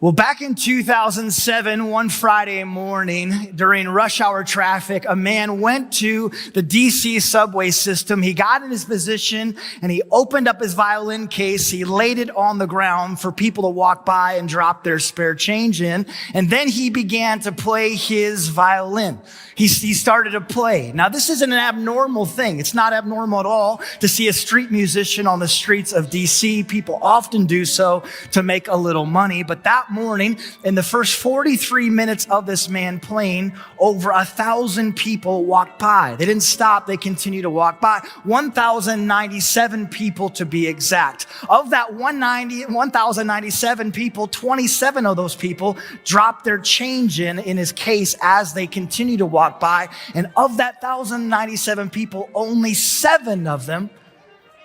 Well, back in 2007, one Friday morning during rush hour traffic, a man went to the DC subway system. He got in his position and he opened up his violin case. He laid it on the ground for people to walk by and drop their spare change in. And then he began to play his violin. He started to play. Now, this isn't an abnormal thing. It's not abnormal at all to see a street musician on the streets of DC. People often do so to make a little money. But that morning, in the first 43 minutes of this man playing, over 1,000 people walked by. They didn't stop. They continued to walk by. 1,097 people to be exact. Of that 1,097 people, 27 of those people dropped their change in his case as they continued to walk by. And of that 1,097 people, only 7 of them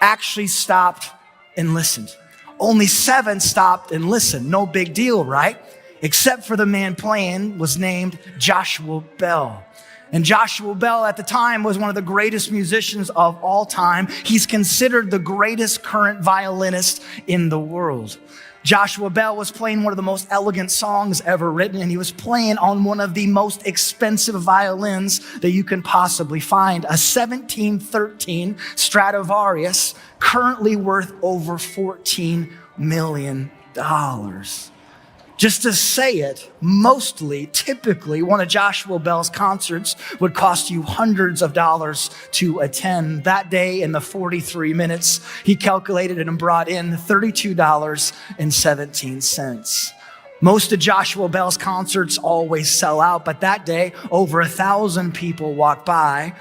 actually stopped and listened. Only 7 stopped and listened. No big deal, right? Except for the man playing was named Joshua Bell. And Joshua Bell at the time was one of the greatest musicians of all time. He's considered the greatest current violinist in the world. Joshua Bell was playing one of the most elegant songs ever written, and he was playing on one of the most expensive violins that you can possibly find, a 1713 Stradivarius, currently worth over $14 million. Just to say it, typically, one of Joshua Bell's concerts would cost you hundreds of dollars to attend. That day, in the 43 minutes, he calculated and brought in $32.17. Most of Joshua Bell's concerts always sell out, but that day, over 1,000 people walked by,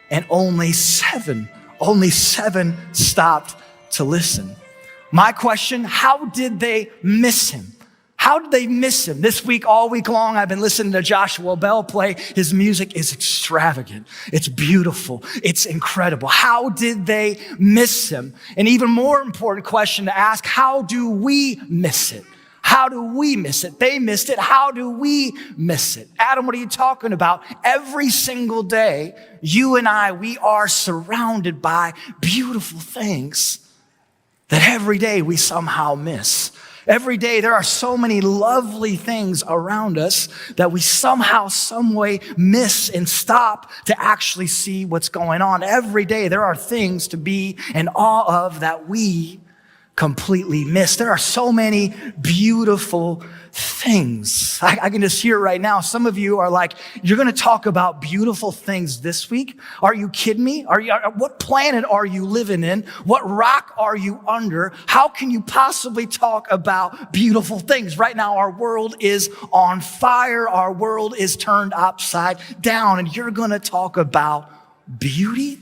and only seven stopped to listen. My question, how did they miss him? How did they miss him? This week, all week long, I've been listening to Joshua Bell play. His music is extravagant. It's beautiful. It's incredible. How did they miss him? An even more important question to ask, how do we miss it? How do we miss it? They missed it. How do we miss it? Adam, what are you talking about? Every single day, you and I, we are surrounded by beautiful things that every day we somehow miss. Every day, there are so many lovely things around us that we somehow, some way miss and stop to actually see what's going on. Every day, there are things to be in awe of that we completely miss. There are so many beautiful things. I can just hear it right now. Some of you are like, you're going to talk about beautiful things this week? Are you kidding me? What planet are you living in? What rock are you under? How can you possibly talk about beautiful things? Right now, our world is on fire. Our world is turned upside down, and you're going to talk about beauty?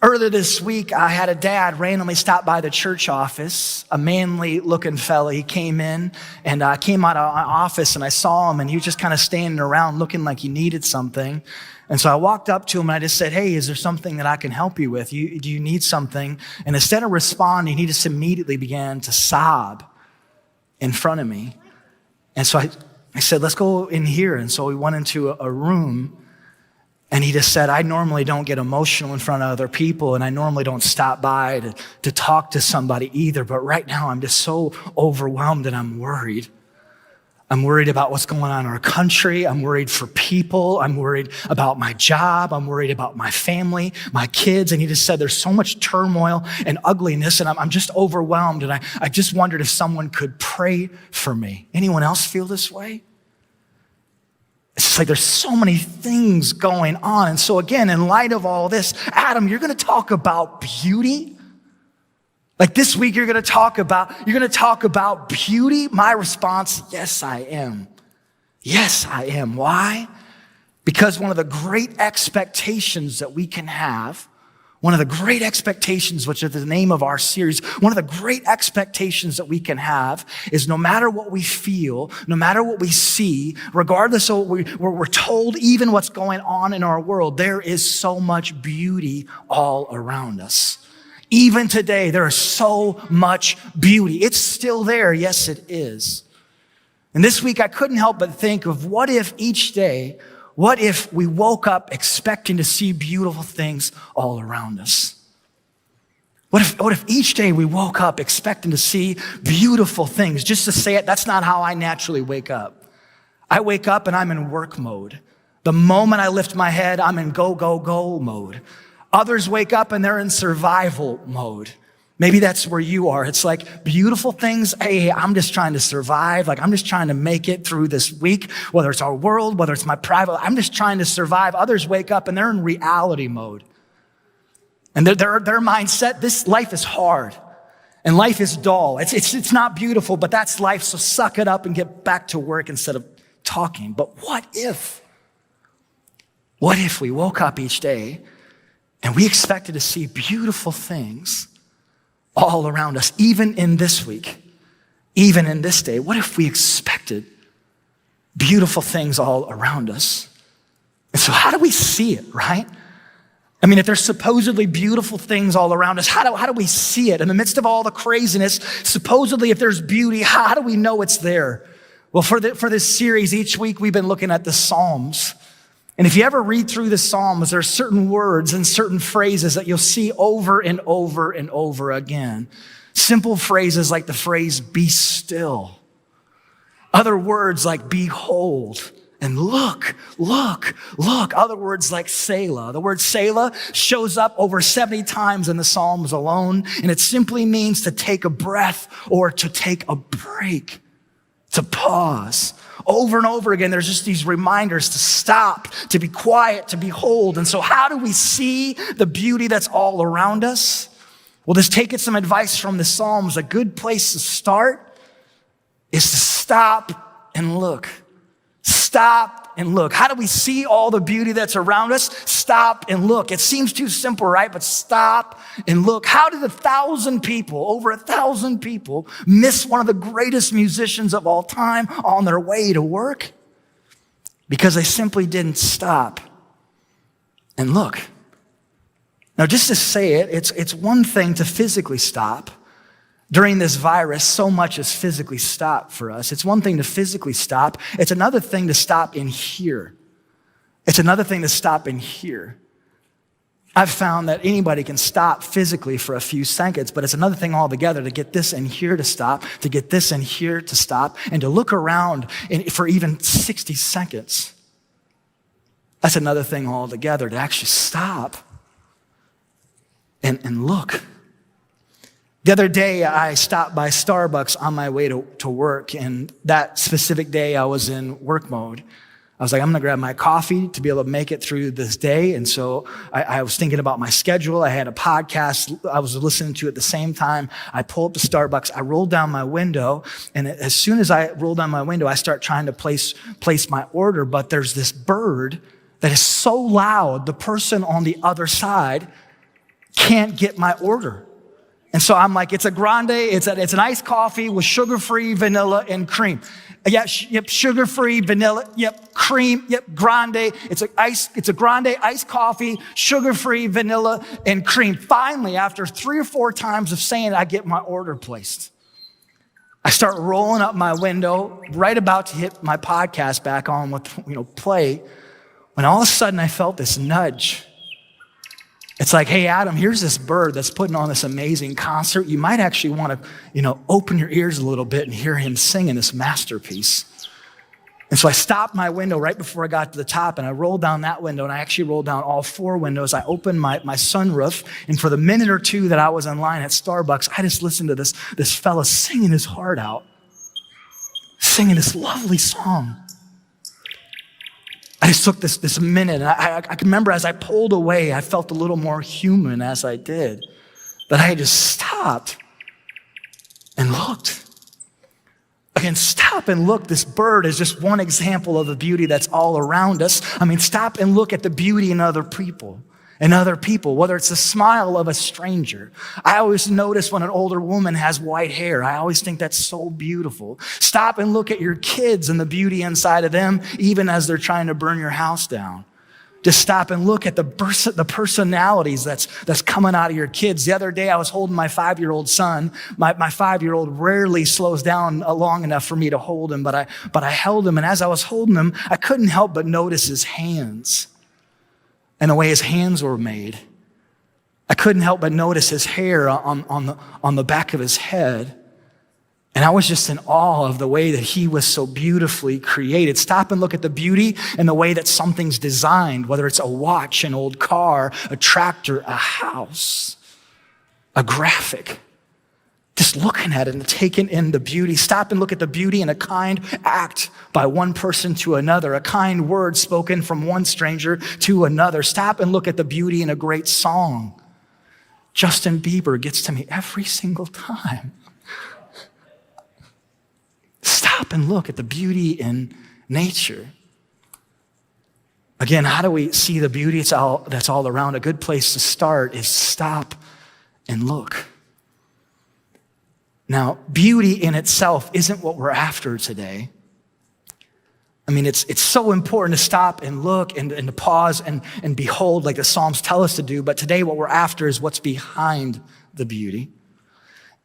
Earlier this week, I had a dad randomly stop by the church office, a manly looking fella. He came in and came out of my office, and I saw him, and he was just kind of standing around looking like he needed something. And so I walked up to him and I just said, hey, is there something that I can help you with? Do you need something? And instead of responding, he just immediately began to sob in front of me. And so I said, let's go in here. And so we went into a room. And he just said, I normally don't get emotional in front of other people, and I normally don't stop by to talk to somebody either. But right now, I'm just so overwhelmed and I'm worried. I'm worried about what's going on in our country. I'm worried for people. I'm worried about my job. I'm worried about my family, my kids. And he just said, there's so much turmoil and ugliness, and I'm just overwhelmed. And I just wondered if someone could pray for me. Anyone else feel this way? It's just like there's so many things going on. And so again, in light of all this, Adam, you're going to talk about beauty? Like this week, you're going to talk about beauty? My response, yes, I am. Yes, I am. Why? Because one of the great expectations that we can have, one of the great expectations, which is the name of our series, one of the great expectations that we can have is no matter what we feel, no matter what we see, regardless of what we're told, even what's going on in our world, there is so much beauty all around us. Even today, there is so much beauty. It's still there. Yes, it is. And this week, I couldn't help but think of what if we woke up expecting to see beautiful things all around us? What if each day we woke up expecting to see beautiful things? Just to say it, that's not how I naturally wake up. I wake up and I'm in work mode. The moment I lift my head, I'm in go, go, go mode. Others wake up and they're in survival mode. Maybe that's where you are. It's like beautiful things. Hey, I'm just trying to survive. Like I'm just trying to make it through this week, whether it's our world, whether it's my private, I'm just trying to survive. Others wake up and they're in reality mode. And their mindset, this life is hard and life is dull. It's not beautiful, but that's life. So suck it up and get back to work instead of talking. But what if we woke up each day and we expected to see beautiful things all around us, even in this week, even in this day? What if we expected beautiful things all around us? And so how do we see it, right? I mean, if there's supposedly beautiful things all around us, how do we see it? In the midst of all the craziness, supposedly if there's beauty, how do we know it's there? Well, for this series, each week we've been looking at the Psalms. And if you ever read through the Psalms, there are certain words and certain phrases that you'll see over and over and over again. Simple phrases like the phrase, be still. Other words like behold and look. Other words like Selah. The word Selah shows up over 70 times in the Psalms alone, and it simply means to take a breath or to take a break, to pause. Over and over again, there's just these reminders to stop, to be quiet, to behold. And so how do we see the beauty that's all around us? Well, just taking some advice from the Psalms, a good place to start is to stop and look. Stop and look. How do we see all the beauty that's around us? Stop and look. It seems too simple, right? But stop and look. How did over 1,000 people, miss one of the greatest musicians of all time on their way to work? Because they simply didn't stop and look. Now, just to say it, it's one thing to physically stop. During this virus, so much has physically stopped for us. It's one thing to physically stop. It's another thing to stop in here. It's another thing to stop in here. I've found that anybody can stop physically for a few seconds, but it's another thing altogether to get this in here to stop, to get this in here to stop, and to look around for even 60 seconds. That's another thing altogether, to actually stop and look. The other day, I stopped by Starbucks on my way to work, and that specific day, I was in work mode. I was like, I'm gonna grab my coffee to be able to make it through this day, and so I was thinking about my schedule. I had a podcast I was listening to at the same time. I pulled up to Starbucks, I rolled down my window, and as soon as I rolled down my window, I start trying to place my order, but there's this bird that is so loud, the person on the other side can't get my order. And so I'm like, it's a grande, it's an iced coffee with sugar-free vanilla and cream. Yep, sugar-free vanilla, yep, cream, yep, grande. It's a grande iced coffee, sugar-free vanilla and cream. Finally, after 3 or 4 times of saying it, I get my order placed. I start rolling up my window, right about to hit my podcast back on with, play, when all of a sudden I felt this nudge. It's like, hey, Adam, here's this bird that's putting on this amazing concert. You might actually want to, open your ears a little bit and hear him singing this masterpiece. And so I stopped my window right before I got to the top, and I rolled down that window, and I actually rolled down all 4 windows. I opened my sunroof, and for the minute or 2 that I was in line at Starbucks, I just listened to this fella singing his heart out, singing this lovely song. I just took this minute, and I can remember as I pulled away, I felt a little more human as I did. That I just stopped and looked. Again, stop and look. This bird is just one example of the beauty that's all around us. I mean, stop and look at the beauty in other people. Whether it's the smile of a stranger. I always notice when an older woman has white hair. I always think that's so beautiful. Stop and look at your kids and the beauty inside of them, even as they're trying to burn your house down. Just stop and look at the personalities that's coming out of your kids. The other day, I was holding my 5-year-old son. My 5-year-old rarely slows down long enough for me to hold him, but I held him, and as I was holding him, I couldn't help but notice his hands and the way his hands were made. I couldn't help but notice his hair on the back of his head. And I was just in awe of the way that he was so beautifully created. Stop and look at the beauty and the way that something's designed, whether it's a watch, an old car, a tractor, a house, a graphic. Just looking at it and taking in the beauty. Stop and look at the beauty in a kind act by one person to another, a kind word spoken from one stranger to another. Stop and look at the beauty in a great song. Justin Bieber gets to me every single time. Stop and look at the beauty in nature. Again, how do we see the beauty that's all around? A good place to start is stop and look. Now, beauty in itself isn't what we're after today. I mean, it's so important to stop and look and to pause and behold like the Psalms tell us to do, but today what we're after is what's behind the beauty.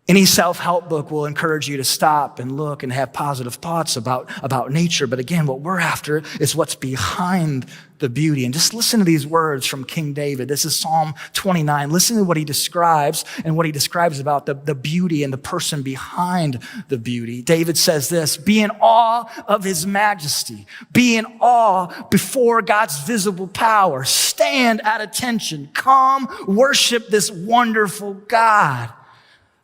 Any self-help book will encourage you to stop and look and have positive thoughts about nature. But again, what we're after is what's behind the beauty. And just listen to these words from King David. This is Psalm 29. Listen to what he describes and what he describes about the beauty and the person behind the beauty. David says this, be in awe of his majesty. Be in awe before God's visible power. Stand at attention. Come worship this wonderful God.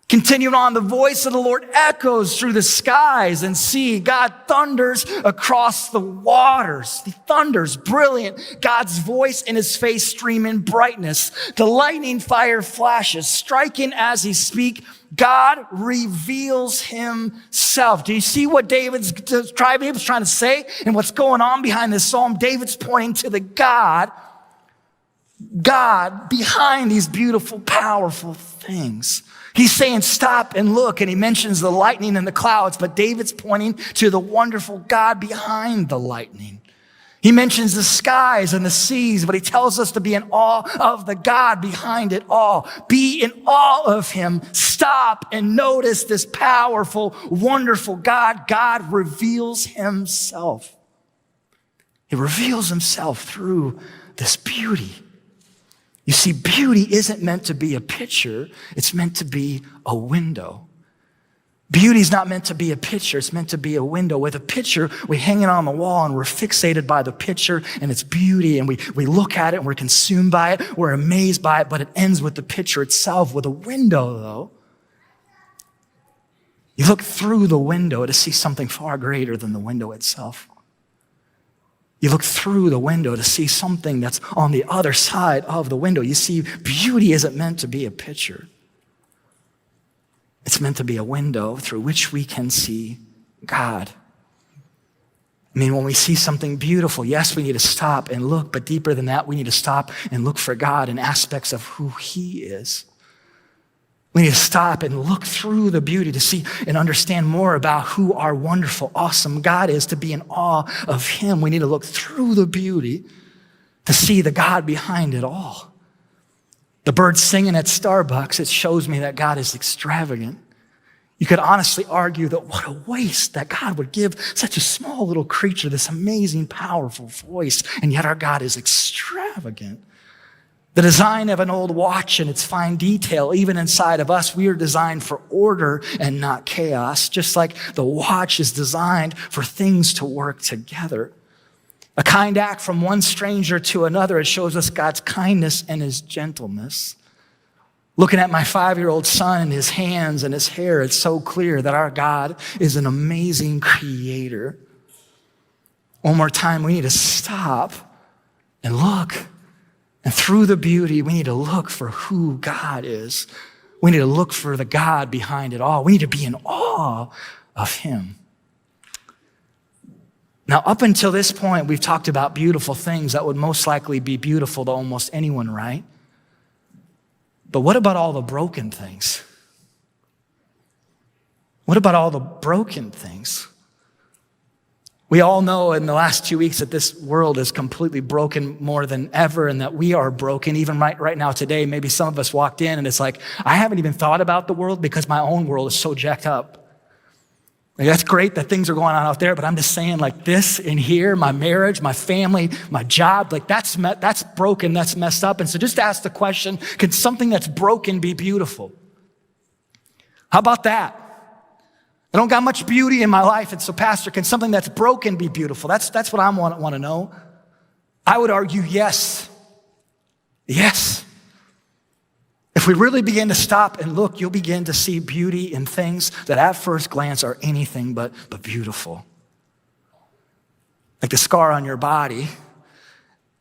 Continuing on, the voice of the Lord echoes through the skies and sea. God thunders across the waters. He thunders, brilliant. God's voice in his face stream in brightness. The lightning fire flashes, striking as he speaks. God reveals himself. Do you see what David's trying to say and what's going on behind this psalm? David's pointing to the God behind these beautiful, powerful things. He's saying stop and look, and he mentions the lightning and the clouds, but David's pointing to the wonderful God behind the lightning. He mentions the skies and the seas, but he tells us to be in awe of the God behind it all. Be in awe of him. Stop and notice this powerful, wonderful God. God reveals himself. He reveals himself through this beauty. You see, beauty isn't meant to be a picture. It's meant to be a window. Beauty is not meant to be a picture. It's meant to be a window. With a picture, we hang it on the wall and we're fixated by the picture and its beauty, and we look at it and we're consumed by it. We're amazed by it, but it ends with the picture itself. With a window, though, you look through the window to see something far greater than the window itself. You look through the window to see something that's on the other side of the window. You see, beauty isn't meant to be a picture. It's meant to be a window through which we can see God. I mean, when we see something beautiful, yes, we need to stop and look, but deeper than that, we need to stop and look for God in aspects of who he is. We need to stop and look through the beauty to see and understand more about who our wonderful, awesome God is, to be in awe of him. We need to look through the beauty to see the God behind it all. The birds singing at Starbucks, it shows me that God is extravagant. You could honestly argue that what a waste that God would give such a small little creature this amazing, powerful voice, and yet our God is extravagant. The design of an old watch and its fine detail, even inside of us, we are designed for order and not chaos, just like the watch is designed for things to work together. A kind act from one stranger to another, it shows us God's kindness and his gentleness. Looking at my 5-year-old son and his hands and his hair, it's so clear that our God is an amazing creator. One more time, we need to stop and look. And through the beauty, we need to look for who God is. We need to look for the God behind it all. We need to be in awe of him. Now, up until this point, we've talked about beautiful things that would most likely be beautiful to almost anyone, right? But what about all the broken things? What about all the broken things? We all know in the last 2 weeks that this world is completely broken more than ever, and that we are broken. Even right now today, maybe some of us walked in and it's like, I haven't even thought about the world because my own world is so jacked up. Like, that's great that things are going on out there, but I'm just saying, like, this in here, my marriage, my family, my job, like, that's broken, that's messed up. And so just ask the question, can something that's broken be beautiful? How about that? I don't got much beauty in my life, and so, Pastor, can something that's broken be beautiful? That's what I want to know. I would argue yes. Yes. If we really begin to stop and look, you'll begin to see beauty in things that at first glance are anything but beautiful. Like the scar on your body,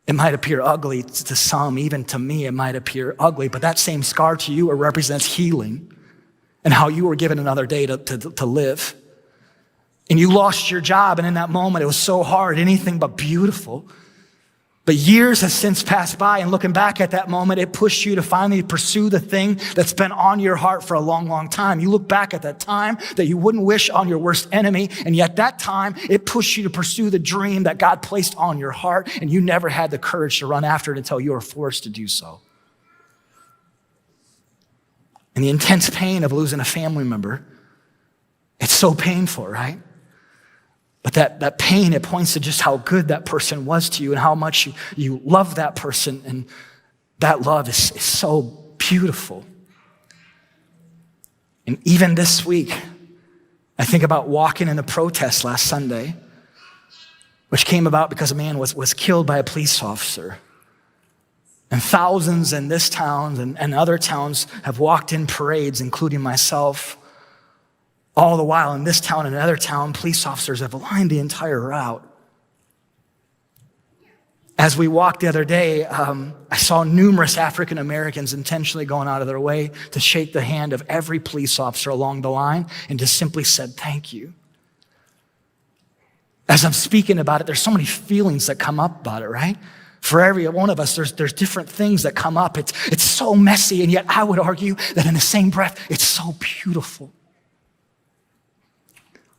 it might appear ugly to some, even to me, it might appear ugly, but that same scar to you, it represents healing and how you were given another day to live. And you lost your job, and in that moment, it was so hard, anything but beautiful. But years have since passed by, and looking back at that moment, it pushed you to finally pursue the thing that's been on your heart for a long, long time. You look back at that time that you wouldn't wish on your worst enemy, and yet that time, it pushed you to pursue the dream that God placed on your heart, and you never had the courage to run after it until you were forced to do so. And the intense pain of losing a family member, it's so painful, right? But that pain, it points to just how good that person was to you and how much you love that person. And that love is so beautiful. And even this week, I think about walking in the protest last Sunday, which came about because a man was killed by a police officer. And thousands in this town and other towns have walked in parades, including myself. All the while, in this town and another town, police officers have lined the entire route. As we walked the other day, I saw numerous African Americans intentionally going out of their way to shake the hand of every police officer along the line and just simply said, thank you. As I'm speaking about it, there's so many feelings that come up about it, right? For every one of us, there's different things that come up. It's so messy, and yet I would argue that in the same breath, it's so beautiful.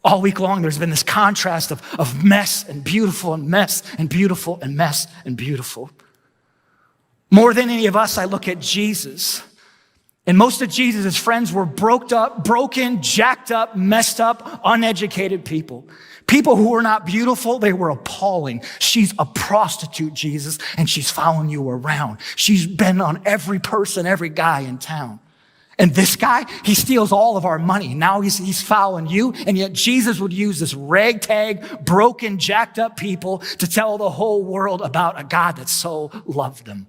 All week long, there's been this contrast of mess and beautiful and mess and beautiful and mess and beautiful. More than any of us, I look at Jesus. And most of Jesus' friends were broken, jacked up, messed up, uneducated people. People who were not beautiful, they were appalling. She's a prostitute, Jesus, and she's following you around. She's been on every person, every guy in town. And this guy, he steals all of our money. Now he's following you. And yet Jesus would use this ragtag, broken, jacked up people to tell the whole world about a God that so loved them.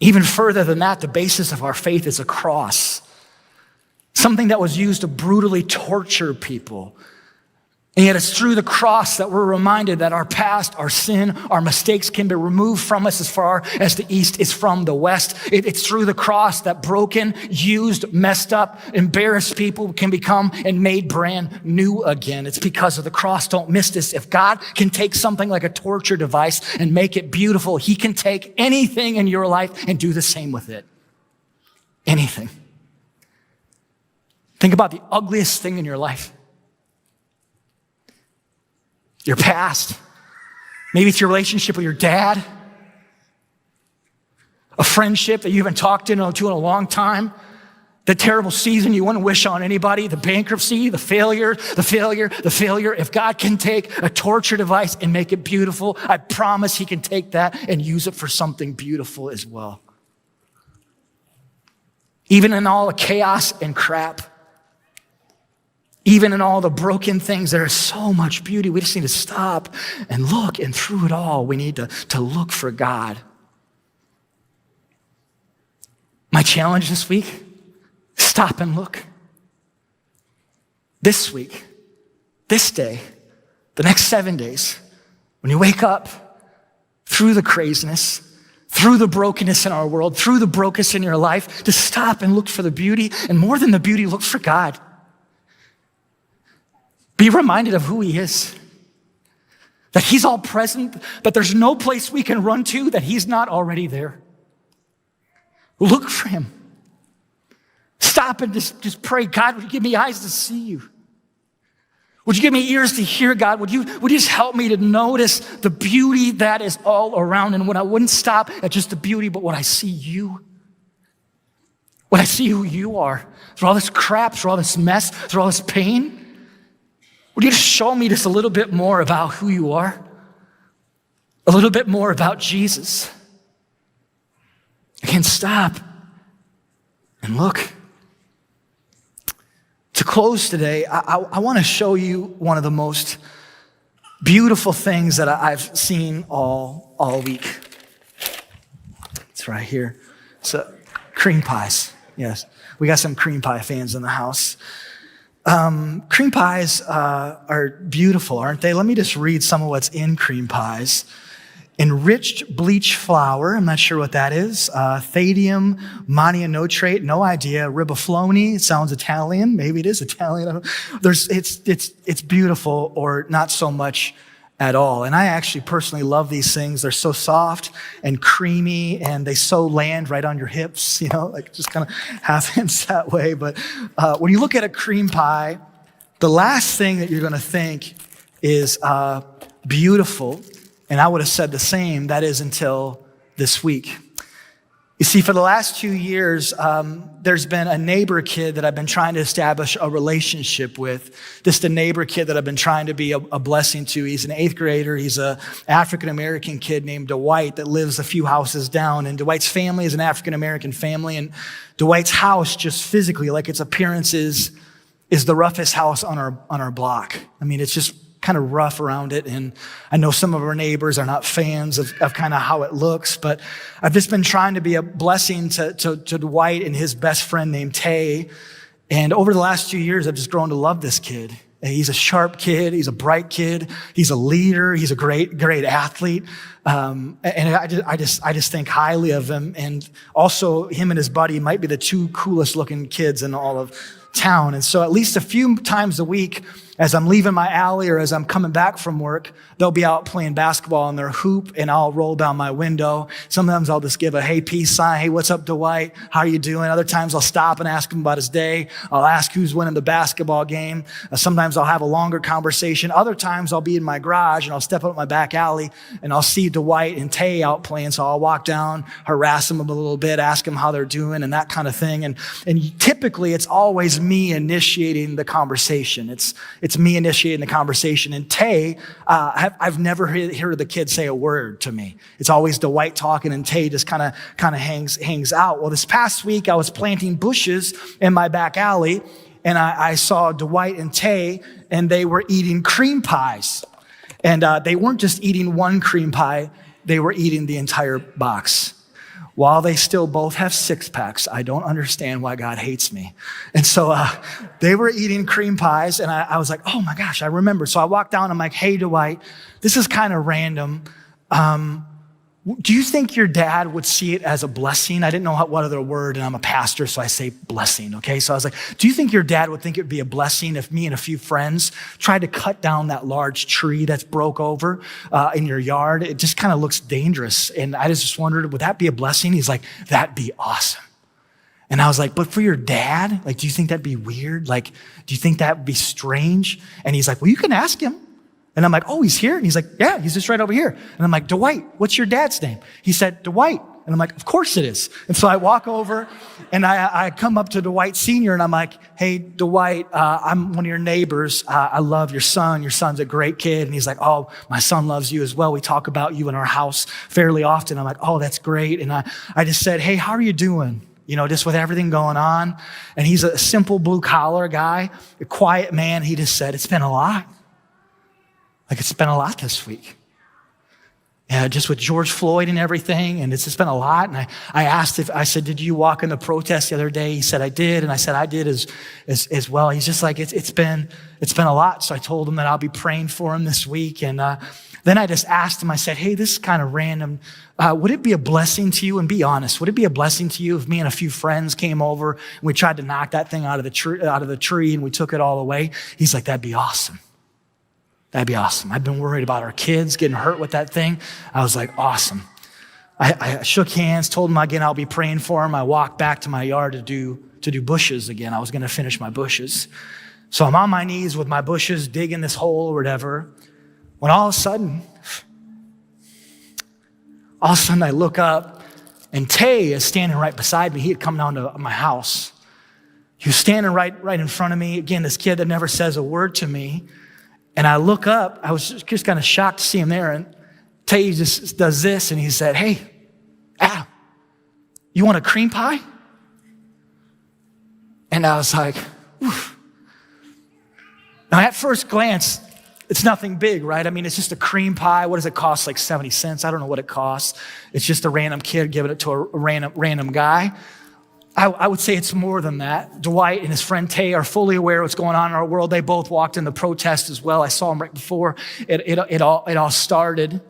Even further than that, the basis of our faith is a cross. Something that was used to brutally torture people. And yet it's through the cross that we're reminded that our past, our sin, our mistakes can be removed from us as far as the east is from the west. It's through the cross that broken, used, messed up, embarrassed people can become and made brand new again. It's because of the cross. Don't miss this. If God can take something like a torture device and make it beautiful, he can take anything in your life and do the same with it. Anything. Think about the ugliest thing in your life. Your past. Maybe it's your relationship with your dad. A friendship that you haven't talked to in a long time. The terrible season you wouldn't wish on anybody. The bankruptcy, the failure. If God can take a torture device and make it beautiful, I promise he can take that and use it for something beautiful as well. Even in all the chaos and crap, even in all the broken things, there is so much beauty. We just need to stop and look, and through it all, we need to look for God. My challenge this week, stop and look. This week, this day, the next 7 days, when you wake up, through the craziness, through the brokenness in our world, through the brokenness in your life, to stop and look for the beauty, and more than the beauty, look for God. Be reminded of who he is, that he's all present, that there's no place we can run to that he's not already there. Look for him. Stop and just pray, God, would you give me eyes to see you? Would you give me ears to hear, God? Would you just help me to notice the beauty that is all around, and when I wouldn't stop at just the beauty, but when I see you? When I see who you are, through all this crap, through all this mess, through all this pain, would you just show me just a little bit more about who you are? A little bit more about Jesus? I can't stop and look. To close today, I want to show you one of the most beautiful things that I've seen all week. It's right here. So, cream pies. Yes, we got some cream pie fans in the house. Cream pies are beautiful, aren't they? Let me just read some of what's in cream pies. Enriched bleach flour, I'm not sure what that is. Thadium mononitrate, no idea. Ribofloni, it sounds Italian. Maybe it is Italian. I don't know. It's beautiful, or not so much at all. And I actually personally love these things. They're so soft and creamy, and they so land right on your hips, like just kind of happens that way. But when you look at a cream pie, the last thing that you're going to think is beautiful. And I would have said the same, that is until this week. You see, for the last 2 years, there's been a neighbor kid that I've been trying to establish a relationship with. Just a neighbor kid that I've been trying to be a blessing to. He's an 8th grader. He's an African-American kid named Dwight that lives a few houses down. And Dwight's family is an African-American family. And Dwight's house, just physically, like its appearance is the roughest house on our block. I mean, it's just kind of rough around it. And I know some of our neighbors are not fans of kind of how it looks, but I've just been trying to be a blessing to Dwight and his best friend named Tay. And over the last 2 years, I've just grown to love this kid. He's a sharp kid. He's a bright kid. He's a leader. He's a great athlete. And I just think highly of him. And also him and his buddy might be the 2 coolest looking kids in all of town. And so at least a few times a week, as I'm leaving my alley or as I'm coming back from work, they'll be out playing basketball on their hoop, and I'll roll down my window. Sometimes I'll just give a hey, peace sign. Hey, what's up, Dwight? How are you doing? Other times I'll stop and ask him about his day. I'll ask who's winning the basketball game. Sometimes I'll have a longer conversation. Other times I'll be in my garage and I'll step up my back alley and I'll see Dwight and Tay out playing. So I'll walk down, harass them a little bit, ask them how they're doing and that kind of thing. And typically it's always me initiating the conversation. It's me initiating the conversation. And Tay, I've never heard the kid say a word to me. It's always Dwight talking and Tay just kind of hangs out. Well, this past week I was planting bushes in my back alley and I saw Dwight and Tay and they were eating cream pies. And they weren't just eating one cream pie, they were eating the entire box. While they still both have 6-packs, I don't understand why God hates me. And so they were eating cream pies, and I was like, oh my gosh, I remember. So I walked down, I'm like, hey, Dwight, this is kind of random. Do you think your dad would see it as a blessing? I didn't know what other word, and I'm a pastor, so I say blessing, okay? So I was like, do you think your dad would think it would be a blessing if me and a few friends tried to cut down that large tree that's broke over in your yard? It just kind of looks dangerous. And I just wondered, would that be a blessing? He's like, that'd be awesome. And I was like, but for your dad, like, do you think that'd be weird? Like, do you think that would be strange? And he's like, well, you can ask him. And I'm like, oh, he's here? And he's like, yeah, he's just right over here. And I'm like, Dwight, what's your dad's name? He said, Dwight. And I'm like, of course it is. And so I walk over and I come up to Dwight Sr. and I'm like, hey, Dwight, I'm one of your neighbors. I love your son. Your son's a great kid. And he's like, oh, my son loves you as well. We talk about you in our house fairly often. I'm like, oh, that's great. And I just said, hey, how are you doing? Just with everything going on. And he's a simple blue collar guy, a quiet man. He just said, it's been a lot. Like, it's been a lot this week. Yeah, just with George Floyd and everything, and it's just been a lot. And I asked I said, did you walk in the protest the other day? He said, I did. And I said, I did as well. He's just like, it's been a lot. So I told him that I'll be praying for him this week. And then I just asked him, I said, hey, this is kind of random. Would it be a blessing to you? And be honest, would it be a blessing to you if me and a few friends came over and we tried to knock that thing out of the tree and we took it all away? He's like, that'd be awesome. That'd be awesome. I've been worried about our kids getting hurt with that thing. I was like, awesome. I shook hands, told him again I'll be praying for him. I walked back to my yard to do bushes again. I was going to finish my bushes. So I'm on my knees with my bushes, digging this hole or whatever, when all of a sudden I look up And Tay is standing right beside me. He had come down to my house. He was standing right in front of me. Again, this kid that never says a word to me. And I look up, I was just kind of shocked to see him there. And Tay just does this and he said, "Hey, Adam, you want a cream pie?" And I was like, oof. Now at first glance, it's nothing big, right? I mean, it's just a cream pie. What does it cost? Like 70 cents. I don't know what it costs. It's just a random kid giving it to a random guy. I would say it's more than that. Dwight and his friend Tay are fully aware of what's going on in our world. They both walked in the protest as well. I saw them right before it all started.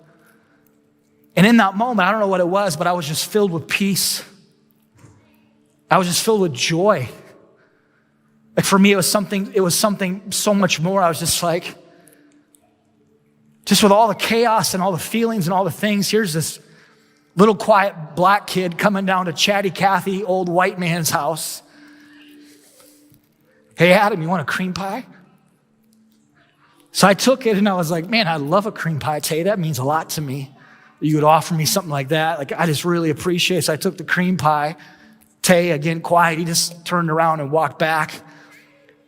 And in that moment, I don't know what it was, but I was just filled with peace. I was just filled with joy. Like for me, it was something so much more. I was just like, just with all the chaos and all the feelings and all the things, here's this little quiet black kid coming down to chatty Cathy, old white man's house. "Hey, Adam, you want a cream pie?" So I took it and I was like, man, I love a cream pie, Tay. That means a lot to me. You would offer me something like that. Like, I just really appreciate it. So I took the cream pie. Tay, again, quiet. He just turned around and walked back.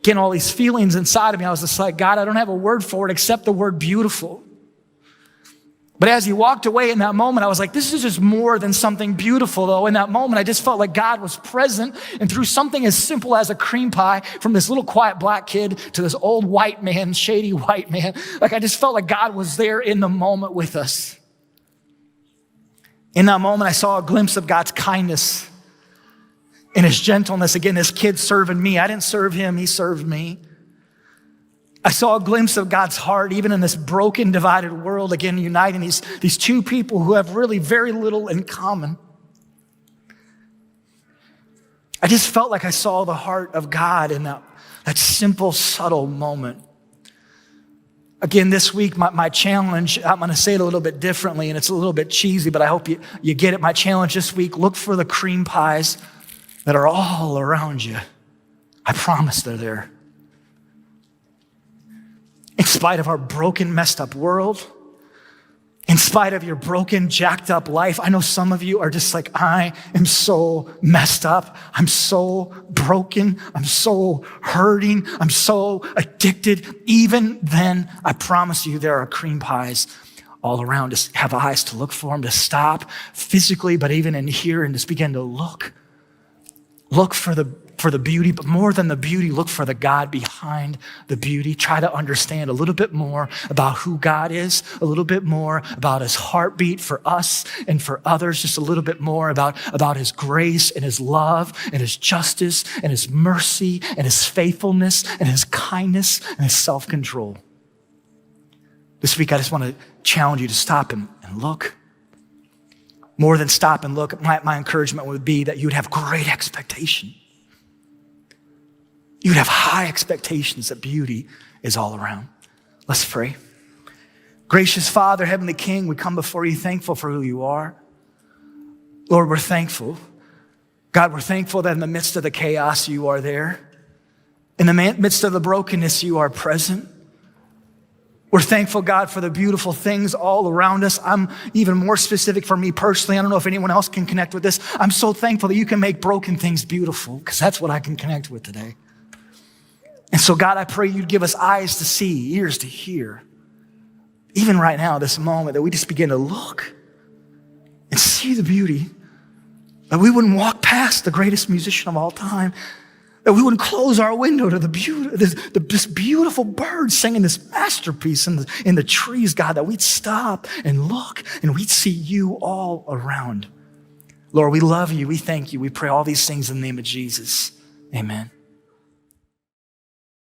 Getting all these feelings inside of me. I was just like, God, I don't have a word for it except the word beautiful. But as he walked away in that moment, I was like, this is just more than something beautiful, though. In that moment, I just felt like God was present. And through something as simple as a cream pie, from this little quiet black kid to this old white man, shady white man, like I just felt like God was there in the moment with us. In that moment, I saw a glimpse of God's kindness and his gentleness. Again, this kid serving me. I didn't serve him, he served me. I saw a glimpse of God's heart, even in this broken, divided world, again, uniting these two people who have really very little in common. I just felt like I saw the heart of God in that simple, subtle moment. Again, this week, my challenge, I'm going to say it a little bit differently, and it's a little bit cheesy, but I hope you get it. My challenge this week, look for the cream pies that are all around you. I promise they're there. In spite of our broken, messed up world, in spite of your broken, jacked up life, I know some of you are just like, I am so messed up. I'm so broken. I'm so hurting. I'm so addicted. Even then, I promise you there are cream pies all around. Just have eyes to look for them, to stop physically, but even in here, and just begin to look. Look for the beauty, but more than the beauty, look for the God behind the beauty. Try to understand a little bit more about who God is, a little bit more about his heartbeat for us and for others, just a little bit more about his grace and his love and his justice and his mercy and his faithfulness and his kindness and his self-control. This week, I just want to challenge you to stop and look. More than stop and look, my encouragement would be that you would have great expectation. You would have high expectations that beauty is all around. Let's pray. Gracious Father, Heavenly King, we come before you thankful for who you are. Lord, we're thankful. God, we're thankful that in the midst of the chaos, you are there. In the midst of the brokenness, you are present. We're thankful, God, for the beautiful things all around us. I'm even more specific for me personally. I don't know if anyone else can connect with this. I'm so thankful that you can make broken things beautiful, because that's what I can connect with today. And so, God, I pray you'd give us eyes to see, ears to hear. Even right now, this moment, that we just begin to look and see the beauty, that we wouldn't walk past the greatest musician of all time, that we wouldn't close our window to this beautiful bird singing this masterpiece in the trees, God, that we'd stop and look and we'd see you all around. Lord, we love you. We thank you. We pray all these things in the name of Jesus. Amen.